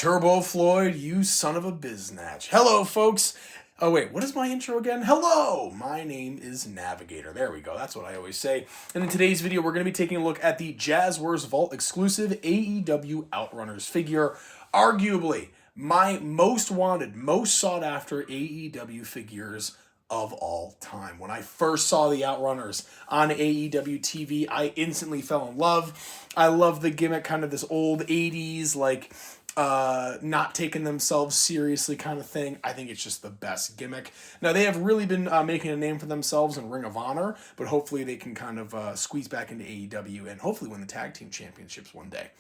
Turbo Floyd, you son of a biznatch. Hello, folks. Oh, wait, what is my intro again? Hello, my name is Navigator. There we go, that's what I always say. And in today's video, we're going to be taking a look at the Jazwares Vault exclusive AEW Outrunners figure. Arguably, my most wanted, most sought after AEW figures of all time. When I first saw the Outrunners on AEW TV, I instantly fell in love. I love the gimmick, kind of this old 80s, like, not taking themselves seriously kind of thing. I think it's just the best gimmick. Now, they have really been making a name for themselves in Ring of Honor, but hopefully they can kind of squeeze back into AEW and hopefully win the tag team championships one day.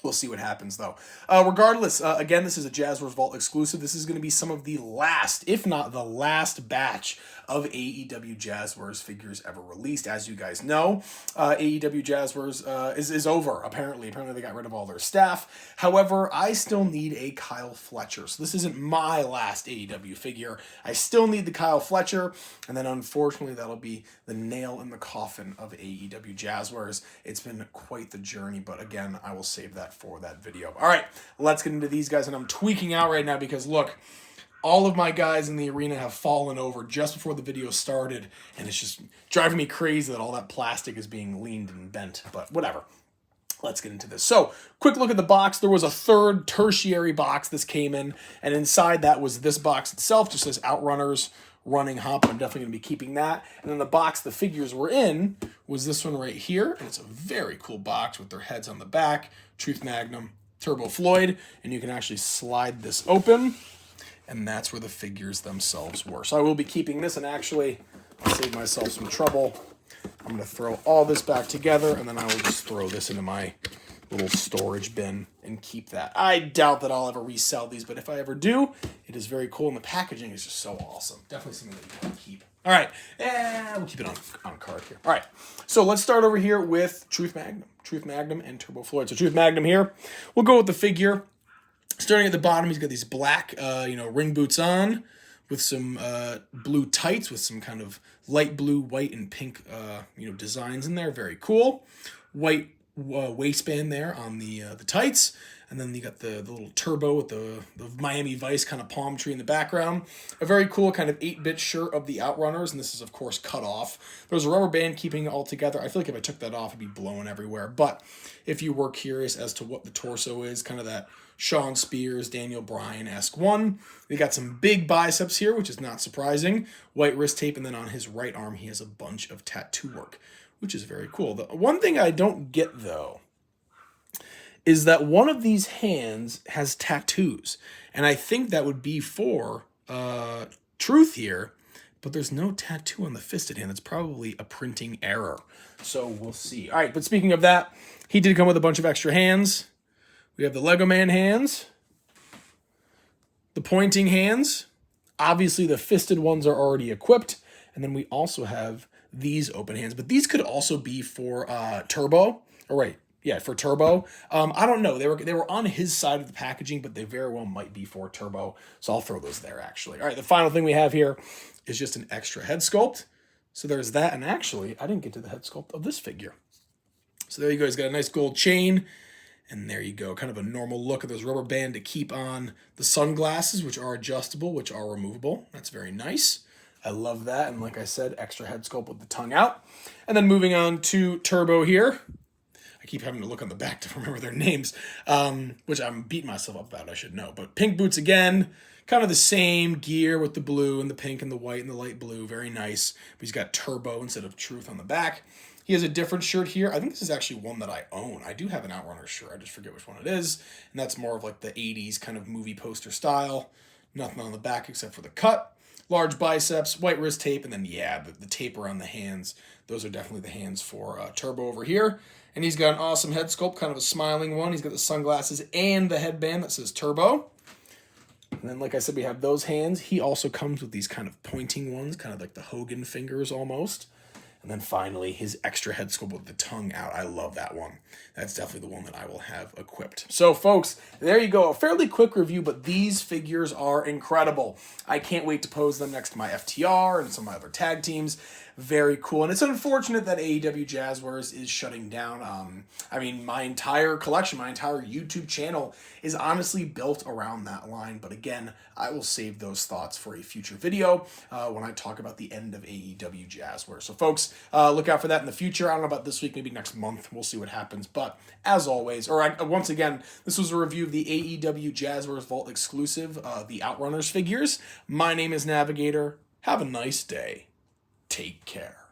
We'll see what happens, though. Regardless, again, this is a Jazwares Vault exclusive. This is going to be some of the last, if not the last batch of AEW Jazwares figures ever released. As you guys know, AEW Jazwares is over, apparently. Apparently, they got rid of all their staff. However, I still need a Kyle Fletcher. So this isn't my last AEW figure. I still need the Kyle Fletcher. And then, unfortunately, that'll be the nail in the coffin of AEW Jazwares. It's been quite the journey, but again, I will save that for that video. All right, let's get into these guys, and I'm tweaking out right now because look, all of my guys in the arena have fallen over just before the video started, and it's just driving me crazy that all that plastic is being leaned and bent, but whatever. Let's get into this. So, quick look at the box. There was a third tertiary box this came in, and inside that was this box itself. Just says Outrunners running hop. I'm definitely going to be keeping that. And then the box the figures were in was this one right here. And it's a very cool box with their heads on the back. Truth Magnum, Turbo Floyd. And you can actually slide this open. And that's where the figures themselves were. So I will be keeping this, and actually, I'll save myself some trouble. I'm going to throw all this back together, and then I will just throw this into my little storage bin and keep that. I doubt that I'll ever resell these, but if I ever do, it is very cool, and the packaging is just so awesome. Definitely something that you want to keep. All right, and we'll keep it on card here. All right, so let's start over here with Truth Magnum and Turbo Floyd. So Truth Magnum here, we'll go with the figure. Starting at the bottom, he's got these black, ring boots on with some blue tights with some kind of light blue, white, and pink, designs in there. Very cool. White waistband there on the tights, and then you got the little turbo with the Miami Vice kind of palm tree in the background. A very cool kind of 8-bit shirt of the Outrunners, and this is of course cut off. There's a rubber band keeping it all together. I feel like if I took that off, it'd be blowing everywhere. But if you were curious as to what the torso is, kind of that Sean Spears, Daniel Bryan-esque one. We got some big biceps here, which is not surprising. White wrist tape, and then on his right arm, he has a bunch of tattoo work, which is very cool. The one thing I don't get, though, is that one of these hands has tattoos. And I think that would be for Truth here, but there's no tattoo on the fisted hand. It's probably a printing error. So we'll see. All right, but speaking of that, he did come with a bunch of extra hands. We have the Lego Man hands, the pointing hands. Obviously, the fisted ones are already equipped. And then we also have these open hands, but these could also be for Turbo. Oh, right. Yeah, for Turbo. I don't know. They were on his side of the packaging, but they very well might be for Turbo. So I'll throw those there, actually. All right, the final thing we have here is just an extra head sculpt. So there's that. And actually, I didn't get to the head sculpt of this figure. So there you go. He's got a nice gold chain. And there you go. Kind of a normal look. There's rubber band to keep on the sunglasses, which are adjustable, which are removable. That's very nice. I love that. And like I said, extra head sculpt with the tongue out. And then moving on to Turbo here. I keep having to look on the back to remember their names, which I'm beating myself up about. I should know. But pink boots again. Kind of the same gear with the blue and the pink and the white and the light blue. Very nice. But he's got Turbo instead of Truth on the back. He has a different shirt here. I think this is actually one that I own. I do have an Outrunners shirt. I just forget which one it is. And that's more of like the 80s kind of movie poster style. Nothing on the back except for the cut. Large biceps, white wrist tape, and then, yeah, the tape around the hands. Those are definitely the hands for Turbo over here. And he's got an awesome head sculpt, kind of a smiling one. He's got the sunglasses and the headband that says Turbo. And then, like I said, we have those hands. He also comes with these kind of pointing ones, kind of like the Hogan fingers almost. And then finally, his extra head sculpt with the tongue out. I love that one. That's definitely the one that I will have equipped. So, folks, there you go. A fairly quick review, but these figures are incredible. I can't wait to pose them next to my FTR and some of my other tag teams. very cool. And it's unfortunate that AEW Jazwares is shutting down. I mean, my entire collection, my entire YouTube channel is honestly built around that line. But again, I will save those thoughts for a future video when I talk about the end of AEW Jazwares. So folks, look out for that in the future. I don't know about this week, maybe next month. We'll see what happens. But as always, once again, this was a review of the AEW Jazwares Vault exclusive, the Outrunners figures. My name is Navigator. Have a nice day. Take care.